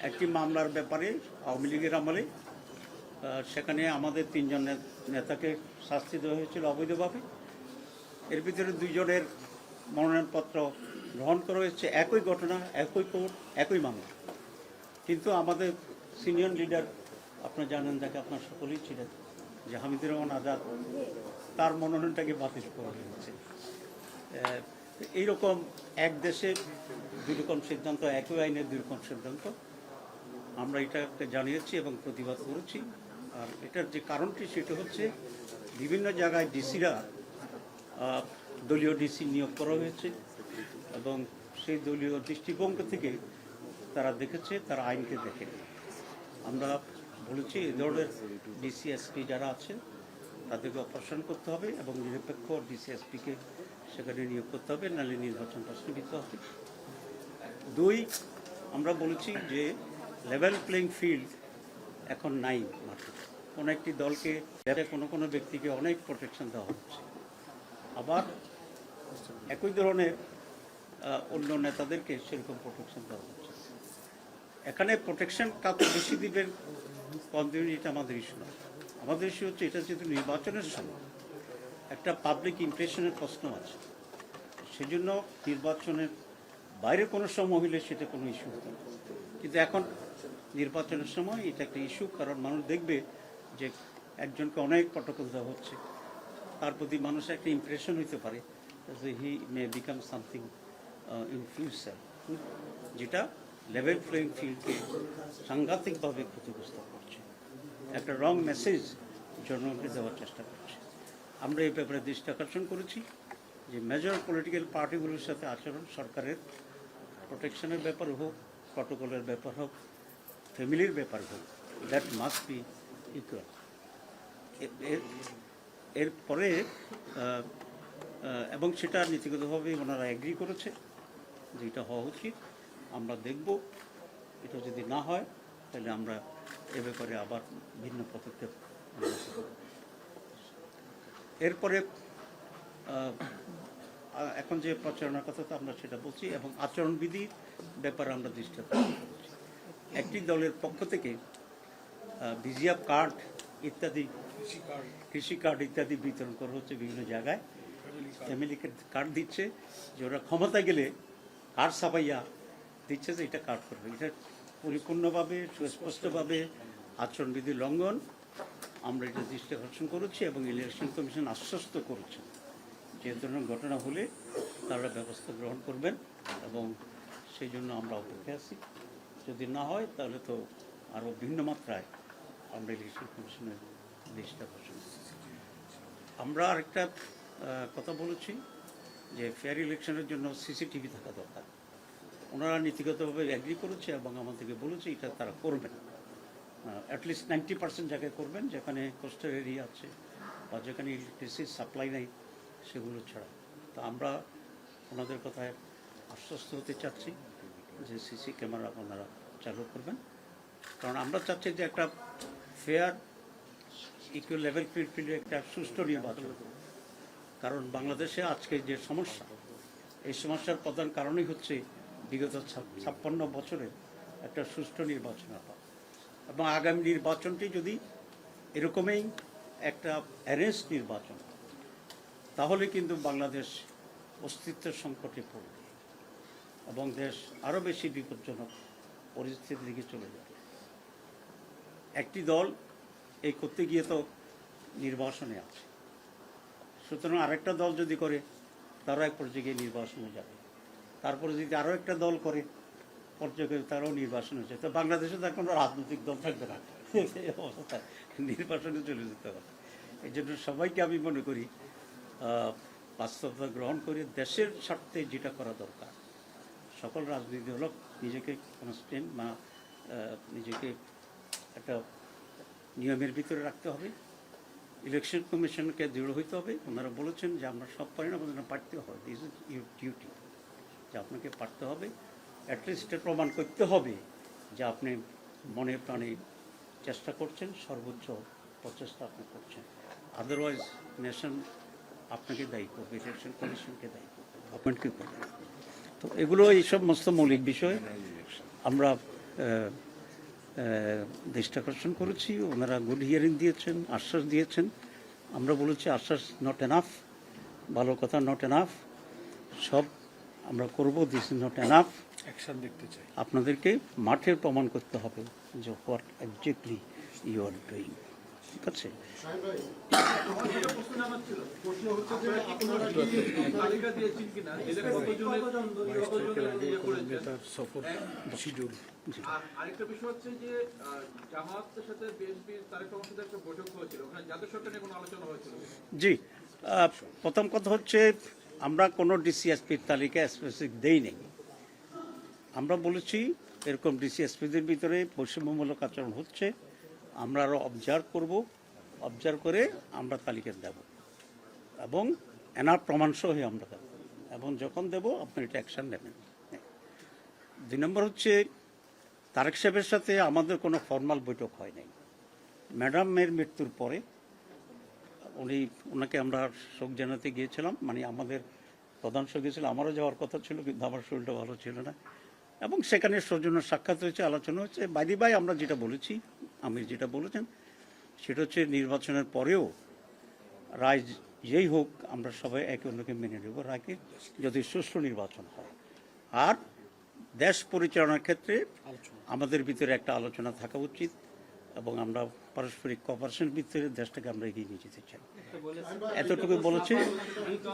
একটি মামলার ব্যাপারে আওয়ামী লীগের আমলে সেখানে আমাদের 3 জন নেতাকে শাস্তি দেওয়া হয়েছিল অবৈধভাবে। এর ভিতরে 2 জনের মনোনয়নপত্র গ্রহণ করা হয়েছে, একই ঘটনা, একই কোর্ট, একই মামলা। কিন্তু আমাদের সিনিয়র লিডার, আপনারা জানেন, যাকে আপনার সকলেই ছিলেন, যে হামিদুর রহমান আজাদ, তার মনোনয়নটাকে বাতিল করা হয়েছে। এইরকম এক দেশে 2 রকম সিদ্ধান্ত, একই আইনের 2 রকম সিদ্ধান্ত, আমরা এটাকে জানিয়েছি এবং প্রতিবাদ করেছি। আর এটার যে কারণটি সেটা হচ্ছে বিভিন্ন জায়গায় ডিসিরা দলীয় ডিসি নিয়োগ করা হয়েছে এবং সেই দলীয় দৃষ্টিভঙ্গি থেকে তারা দেখেছে, তারা আইনকে দেখে। আমরা বলেছি এই ধরনের ডিসি এসপি যারা আছে তাদেরকে অপসারণ করতে হবে এবং নিরপেক্ষ ডিসি এসপিকে সেখানে নিয়োগ করতে হবে, নাহলে নির্বাচন প্রশ্নবিদ্ধ হবে। 2, আমরা বলেছি যে লেভেল প্লেইং ফিল্ড এখন নাই মাঠে। কোনো একটি দলকে, কোনো ব্যক্তিকে অনেক প্রোটেকশন দেওয়া হচ্ছে, আবার একই ধরনের অন্য নেতাদেরকে সেরকম প্রোটেকশন দেওয়া হচ্ছে। এখানে প্রোটেকশন কাউকে বেশি দিবেন কম দিবেন এটা আমাদের ইস্যু না। আমাদের ইস্যু হচ্ছে এটা যেহেতু নির্বাচনের সময় একটা পাবলিক ইমপ্রেশনের প্রশ্ন আছে, সেজন্য নির্বাচনের বাইরে কোনো সময় হলে সেটা কোনো ইস্যু হতো না। কিন্তু এখন নির্বাচনের সময় এটা একটা ইস্যু, কারণ মানুষ দেখবে যে একজনকে অনেক প্রটোকল দেওয়া হচ্ছে, তার প্রতি মানুষের একটা ইমপ্রেশন হইতে পারে যে he may become something in future, যেটা লেভেল প্লেইং ফিল্ডকে সাংঘাতিকভাবে ক্ষতিগ্রস্ত করছে, একটা রং মেসেজ জনগণকে দেওয়ার চেষ্টা করছে। আমরা এই ব্যাপারে দৃষ্টি আকর্ষণ করেছি যে মেজর পলিটিক্যাল পার্টিগুলোর সাথে আচরণ, সরকারের প্রোটেকশনের ব্যাপার হোক, প্রটোকলের ব্যাপার হোক, ফ্যামিলির ব্যাপার হোক, দ্যাট মাস্ট বি ইকুয়াল। এরপরে এবং সেটা নীতিগতভাবে ওনারা এগ্রি করেছে যে এটা হওয়া উচিত। আমরা দেখব, এটা যদি না হয় তাহলে আমরা এ ব্যাপারে আবার ভিন্ন পদক্ষেপ। এরপরে এখন যে প্রচারণার কথা তো আমরা সেটা বলছি এবং আচরণবিধির ব্যাপারে আমরা দৃষ্টি আকর্ষণ করছি। একটি দলের পক্ষ থেকে ভিজিএফ কার্ড ইত্যাদি, কৃষি কার্ড ইত্যাদি বিতরণ করা হচ্ছে বিভিন্ন জায়গায়। ফ্যামিলি কার্ড দিচ্ছে যে ওরা ক্ষমতা গেলে কার্ড ছাপাইয়া দিচ্ছে যে এটা কার্ড করবে। এটা পরিপূর্ণভাবে, সুস্পষ্টভাবে আচরণবিধি লঙ্ঘন। আমরা এটা দৃষ্টি আকর্ষণ করেছি এবং ইলেকশন কমিশন আশ্বস্ত করেছে যে ধরনের ঘটনা হলে তারা ব্যবস্থা গ্রহণ করবেন এবং সেই জন্য আমরা অপেক্ষায় আছি। যদি না হয় তাহলে তো আরও ভিন্ন মাত্রায় আমরা ইলেকশন কমিশনের দৃষ্টি আকর্ষণ করছি। আমরা আরেকটা কথা বলেছি যে ফেয়ার ইলেকশনের জন্য সিসিটিভি থাকা দরকার। ওনারা নীতিগতভাবে অ্যাগ্রি করেছে এবং আমাদেরকে বলেছে এটা তারা করবেন, অ্যাটলিস্ট 90% জায়গায় করবেন, যেখানে কোস্টাল এরিয়া আছে বা যেখানে ইলেকট্রিসিটি সাপ্লাই নেই সেগুলো ছাড়া। তো আমরা ওনাদের কথায় আশ্বস্ত হতে চাচ্ছি যে সিসি ক্যামেরা ওনারা চালু করবেন, কারণ আমরা চাচ্ছি যে একটা ফেয়ার ইকুয়াল লেভেল ফিল্ডে একটা সুষ্ঠু নির্বাচন। কারণ বাংলাদেশে আজকে যে সমস্যা, এই সমস্যার প্রধান কারণই হচ্ছে বিগত 56 বছরের একটা সুষ্ঠু নির্বাচন হওয়া এবং আগামী নির্বাচনটি যদি এরকমই একটা অ্যারেঞ্জ নির্বাচন, তাহলে কিন্তু বাংলাদেশ অস্তিত্বের সংকটে পড়বে এবং দেশ আরও বেশি বিপজ্জনক পরিস্থিতির দিকে চলে যাবে। একটি দল এই করতে গিয়ে তো নির্বাসনে আছে, সুতরাং আরেকটা দল যদি করে তারও এক পর্যায়ে নির্বাসনে যাবে, তারপরে যদি আরও একটা দল করে পর্যায়ে তারাও নির্বাসনে যাবে। তো বাংলাদেশে তার কোনো রাজনৈতিক দল থাকবে না, এই অবস্থায় নির্বাচনে চলে যেতে হবে। এই জন্য সবাইকে আমি মনে করি বাস্তবতা গ্রহণ করে দেশের স্বার্থে যেটা করা দরকার, সকল রাজনীতি দল নিজেকে কনস্ট্যান্ট বা নিজেকে একটা নিয়মের ভিতরে রাখতে হবে। ইলেকশন কমিশনকে দৃঢ় হইতে হবে। ওনারা বলেছেন যে আমরা সব পারি না, আমাদের পারতে হবে, দিস ইজ ইউর ডিউটি, যে আপনাকে পারতে হবে, অ্যাটলিস্ট প্রমাণ করতে হবে যে আপনি মনে প্রাণে চেষ্টা করছেন, সর্বোচ্চ প্রচেষ্টা আপনি করছেন। আদারওয়াইজ নেশন আপনাকে দায়ী করবে, ইলেকশন কমিশনকে দায়ী করবে, আপনাকে করবে। তো এগুলো এইসব সমস্ত মৌলিক বিষয় আমরা দৃষ্টি আকর্ষণ করেছি। ওনারা গুড হিয়ারিং দিয়েছেন, আশ্বাস দিয়েছেন। আমরা বলেছি আশ্বাস নট এনাফ, ভালো কথা নট এনাফ, সব আমরা করব, this is not enough. Action দেখতে চাই। আপনাদেরকে মাঠের প্রমাণ করতে হবে যে what exactly you are doing. ঠিক আছে, নেতার সফর শিডিউল। আরেকটা বিষয় হচ্ছে যে জামাতের সাথে বিএনপির তারেক রহমানের সাথে একটা বৈঠক হয়েছিল, ওখানে জাতীয় সরকার নিয়ে কোনো আলোচনা হয়েছিল? জি, প্রথম কথা হচ্ছে আমরা কোনো ডিসিএসপির তালিকা স্পেসিফিক দেই নেই। আমরা বলেছি এরকম ডিসিএসপিদের ভিতরে বৈষম্যমূলক আচরণ হচ্ছে, আমরা আরও অবজার্ভ করব, অবজার্ভ করে আমরা তালিকা দেব এবং এনার প্রমাণসহ আমরা দেব, এবং যখন দেব আপনি এটা অ্যাকশান নেবেন। 2 নম্বর হচ্ছে তারেক সাহেবের সাথে আমাদের কোনো ফর্মাল বৈঠক হয় নাই। ম্যাডামের মৃত্যুর পরে ওনাকে আমরা শোক জানাতে গিয়েছিলাম, মানে আমাদের প্রধান সঙ্গী ছিল, আমারও যাওয়ার কথা ছিল কিন্তু আমার শরীরটা ভালো ছিল না, এবং সেখানে সৌজন্য সাক্ষাৎ হয়েছে, আলোচনা হচ্ছে। বাইদি ভাই আমরা যেটা বলেছি, আমি যেটা বলেছেন সেটা হচ্ছে নির্বাচনের পরেও রায় যেই হোক আমরা সবাই একে অন্যকে মেনে নেব, রায়কে যদি সুষ্ঠু নির্বাচন হয়। আর দেশ পরিচালনার ক্ষেত্রে আমাদের ভিতরে একটা আলোচনা থাকা উচিত, এবং আমরা পারস্পরিক কোঅপারেশনের ভিতরে দেশটাকে আমরা এগিয়ে নিয়ে যেতে চাই। এতটুকু বলেছে।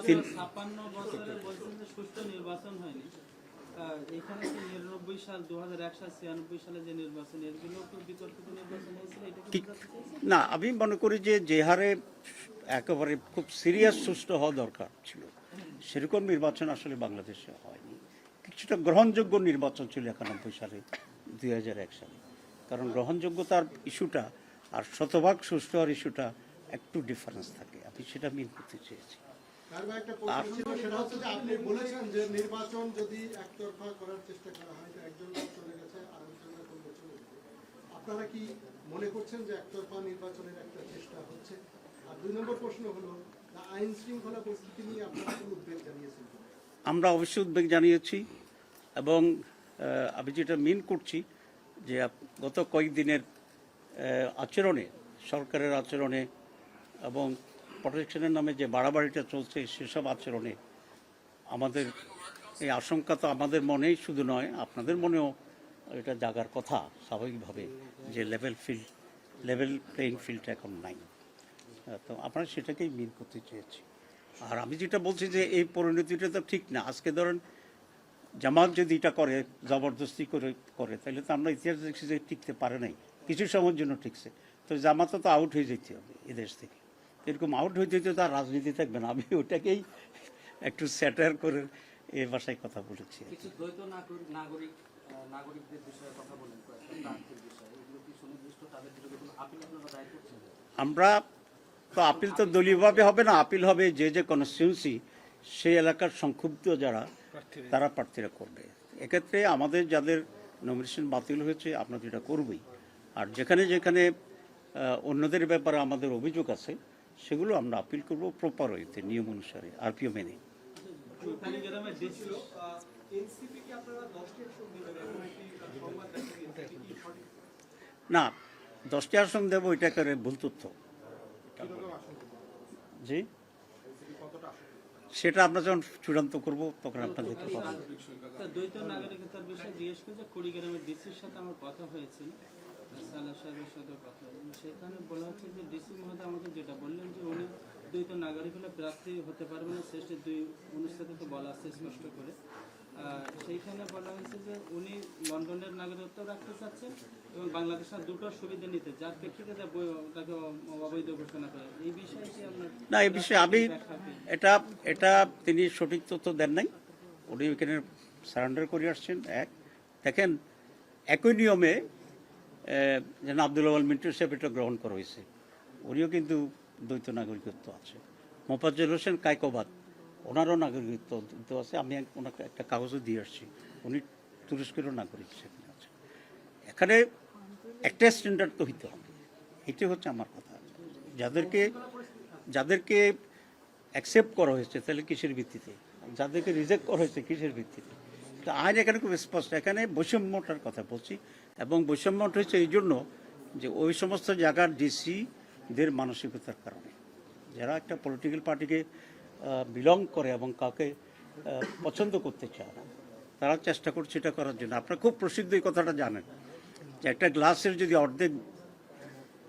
56 বছরের বলছেন যে সুষ্ঠু নির্বাচন হয়নি। এখানে কি 99 সাল, 2001 সাল, 96 সালে যে নির্বাচন, এগুলো তো বিতর্কিত নির্বাচন হয়েছিল, এটা কি বোঝাতে চেয়েছেন? না, আমি মনে করি যে হারে একেবারে খুব সিরিয়াস সুষ্ঠু হওয়া দরকার ছিল, সেরকম নির্বাচন আসলে বাংলাদেশে হয়নি। কিছুটা গ্রহণযোগ্য নির্বাচন ছিল 91 সালে, 2001 সালে। কারণ গ্রহণযোগ্যতার ইস্যুটা আর শতভাগ সুষ্ঠু হওয়ার ইস্যুটা একটু ডিফারেন্স থাকে, আমি সেটা মিন করতে চেয়েছি। একটা প্রশ্ন ছিল, সেটা হচ্ছে যে আপনি বলেছেন যে নির্বাচন যদি একতরফা করার চেষ্টা করা হয়, একজন লোক চলে গেছে আরেকজনের কোনো চলে গেছে, আপনারা কি মনে করছেন যে একতরফা নির্বাচনের একটা চেষ্টা হচ্ছে? আর 2 নম্বর প্রশ্ন হলো, আইন শৃঙ্খলা পরিস্থিতি নিয়ে আপনারা কোনো উদ্বেগ জানিয়েছেন? আমরা অবশ্যই উদ্বেগ জানিয়েছি, এবং আমি যেটা মিন করছি যে গত কয়েকদিনের আচরণে, সরকারের আচরণে এবং প্রোটেকশনের নামে যে বাড়াবাড়িটা চলছে, সেসব আচরণে আমাদের এই আশঙ্কা তো আমাদের মনেই শুধু নয়, আপনাদের মনেও এটা জাগার কথা স্বাভাবিকভাবে, যে লেভেল প্লেইং ফিল্ডটা এখন নাই। তো আমরা সেটাকেই মিন করতে চেয়েছি। আর আমি যেটা বলছি যে এই পরিণতিটা তো ঠিক না। আজকে ধরেন জামাত যদি এটা করে, জবরদস্তি করে, তাহলে তো আমরা ইতিহাস দেখছি যে টিকতে পারে নাই, কিছু সময়ের জন্য টিকছে। তো জামাতও তো আউট হয়ে যেতে হবে এদেশ থেকে। এরকম আউট হয়ে যেতে তার রাজনীতি থাকবে না। আমি ওটাকেই একটু স্যাটার করে এই ভাষায় কথা বলেছি। কিছু দ্বৈত নাগরিকদের বিষয়ে কথা বলেন, কয়েকটা প্রার্থীর বিষয়ে, এগুলো কি সুনির্দিষ্ট, তাদের বিরুদ্ধে কোনো আপিল আপনারা দায়ের করছেন? আমরা তো আপিল তো দলীয়ভাবে হবে না, আপিল হবে যে কনস্টিটিউন্সি সেই এলাকার সংক্ষুব্ধ যারা তারা প্রার্থীরা করবে। এক্ষেত্রে আমাদের যাদের নমিনেশন বাতিল হয়েছে আমরা যেটা করবই, আর যেখানে যেখানে অন্যদের ব্যাপারে আমাদের অভিযোগ আছে সেগুলো আমরা আপিল করব প্রপার ওয়েতে, নিয়ম অনুসারে, আরপিও মেনে। না, 10টি আসন দেবো এটা করে ভুল তথ্য। জি, সেটা আমরা যখন চূড়ান্ত করব তখন আপনাদেরকে পাবেন। দ্বৈত নাগরিকতার বিষয়ে জিজ্ঞেস করছে, কুড়িগ্রামের ডিসির সাথে আমার কথা হয়েছিল, সালাহ সাহেবের সাথে কথা হয়েছিল, সেখানে বলা হচ্ছে যে ডিসি মহোদয় আমাকে যেটা বললেন যে উনি দ্বৈত নাগরিক হলে প্রার্থী হতে পারবে না, শেষে 2 অনুচ্ছেদে তো বলা আছে স্পষ্ট করে। সেইখানে বলা হয়েছে যে উনি লন্ডনের নাগরিকত্ব রাখতে চাচ্ছেন এবং বাংলাদেশের দুটো সুবিধা নিতে, যার প্রেক্ষিতে তাকে অবৈধ ঘোষণা করে। এই বিষয়ে কি আপনার? না, এই বিষয়ে আমি এটা তিনি সঠিক তথ্য দেন নাই। উনি এখানে সারেন্ডার করে আসছেন। দেখেন, একই নিয়মে যেন আব্দুল আওয়াল মিন্টু সাহেব এটা গ্রহণ করা হয়েছে, উনিও কিন্তু দ্বৈত নাগরিকত্ব আছে। মোফাজ্জল হোসেন কায়কোবাদ, ওনারও নাগরিকত্ব আছে, আমি ওনাকে একটা কাগজও দিয়ে আসছি, উনি তুরস্কেরও নাগরিক সেখানে আছে। এখানে একটা স্ট্যান্ডার্ড তো হইতে হবে, এটাই হচ্ছে আমার কথা। যাদেরকে অ্যাকসেপ্ট করা হয়েছে তাহলে কিসের ভিত্তিতে, যাদেরকে রিজেক্ট করা হয়েছে কিসের ভিত্তিতে? আইন এখানে খুব স্পষ্ট, এখানে বৈষম্যটার কথা বলছি, এবং বৈষম্যটা হচ্ছে এই জন্য যে ওই সমস্ত জায়গার ডিসিদের মানসিকতার কারণে, যারা একটা পলিটিক্যাল পার্টিকে বিলং করে এবং কাউকে পছন্দ করতে চায় না, তারা চেষ্টা করছে এটা করার জন্য। আপনারা খুব প্রসিদ্ধ এই কথাটা জানেন যে একটা গ্লাসের যদি অর্ধেক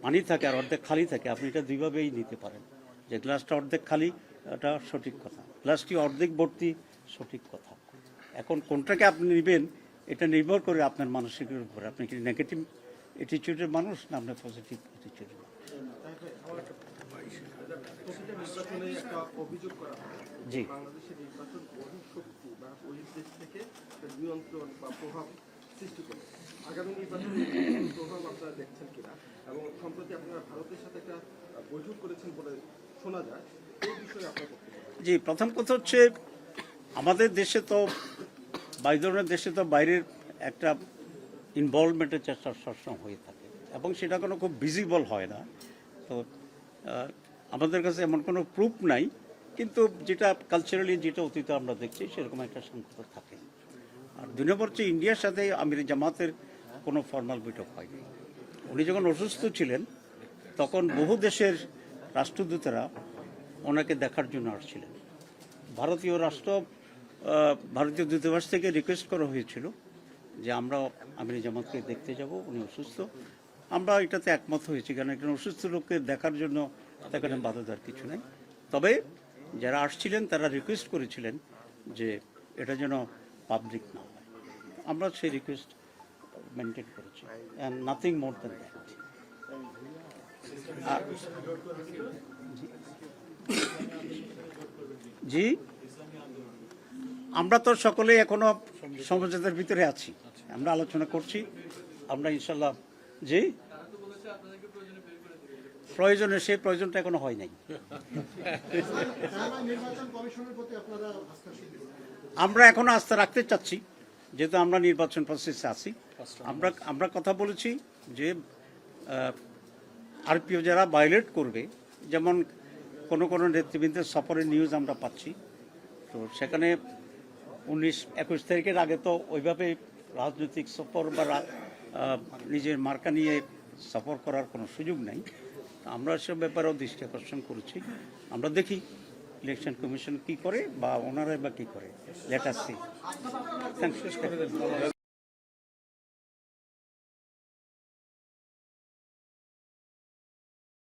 পানি থাকে আর অর্ধেক খালি থাকে, আপনি এটা দুইভাবেই নিতে পারেন, যে গ্লাসটা অর্ধেক খালি এটা সঠিক কথা, গ্লাসটি অর্ধেক ভর্তি সঠিক কথা। এখন কোনটাকে আপনি নেবেন এটা নির্ভর করে আপনার মানসিকের উপর, আপনি কি নেগেটিভ অ্যাটিটিউডের মানুষ না আপনার পজিটিভ অ্যাটিটিউডের মানুষ। নির্বাচনে একটা অভিযোগ করা হয় জি, বাংলাদেশের নির্বাচন বহিঃশক্তি বা বহির্দেশ থেকে একটা নিয়ন্ত্রণ বা প্রভাব সৃষ্টি করে। আগামী নির্বাচনে এই প্রভাব আপনারা দেখছেন কিনা, এবং সম্প্রতি আপনারা ভারতের সাথে একটা বৈঠক করেছেন বলে শোনা যায়, এই বিষয়ে আপনার বক্তব্য। জি, প্রথম কথা হচ্ছে আমাদের দেশে তো এই ধরনের দেশে তো বাইরের একটা ইনভলভমেন্টের চেষ্টা সবসময় হয়ে থাকে এবং সেটা কোনো খুব ভিজিবল হয় না। তো আমাদের কাছে এমন কোনো প্রুফ নাই, কিন্তু যেটা কালচারালি যেটা অতীতে আমরা দেখছি সেরকম একটা সংকট থাকে। আর 2 নম্বর হচ্ছে ইন্ডিয়ার সাথে আমির জামাতের কোনো ফর্মাল বৈঠক হয়নি। উনি যখন অসুস্থ ছিলেন তখন বহু দেশের রাষ্ট্রদূতেরা ওনাকে দেখার জন্য আসছিলেন। ভারতীয় দূতাবাস থেকে রিকোয়েস্ট করা হয়েছিল যে আমরা আমির জামাতকে দেখতে যাব, উনি অসুস্থ। আমরা এটাতে একমত হয়েছি, কারণ একজন অসুস্থ লোককে দেখার জন্য সেখানে বাধা দেওয়ার কিছু নেই। তবে যারা আসছিলেন তারা রিকোয়েস্ট করেছিলেন যে এটা যেন পাবলিক না হয়। আমরা সেই রিকোয়েস্ট মেনটেন করেছি, and nothing more than that. জি, আমরা তো সকলেই এখনো সমঝোতার ভিতরে আছি, আমরা আলোচনা করছি, আমরা ইনশাল্লাহ জি প্রয়োজনে সেই প্রয়োজনটা এখনো হয় নাই। নির্বাচন কমিশনের প্রতি আপনারা আস্থা শিখবেন? আমরা এখনো আস্থা রাখতে চাচ্ছি, যেহেতু আমরা নির্বাচন প্রসেসে আছি। আমরা কথা বলেছি যে আরপিও যারা ভায়োলেট করবে, যেমন কোনো নেতৃবৃন্দের সফরের নিউজ আমরা পাচ্ছি, তো সেখানে 19-21 তারিখের আগে তো ওইভাবে রাজনৈতিক সফর বা নিজের মার্কা নিয়ে সফর করার কোনো সুযোগ নাই। আমরা সব ব্যাপারেও দৃষ্টি আকর্ষণ করেছি। আমরা দেখি ইলেকশন কমিশন কি করে বা ওনারা বা কি করে, let us see. Thank you.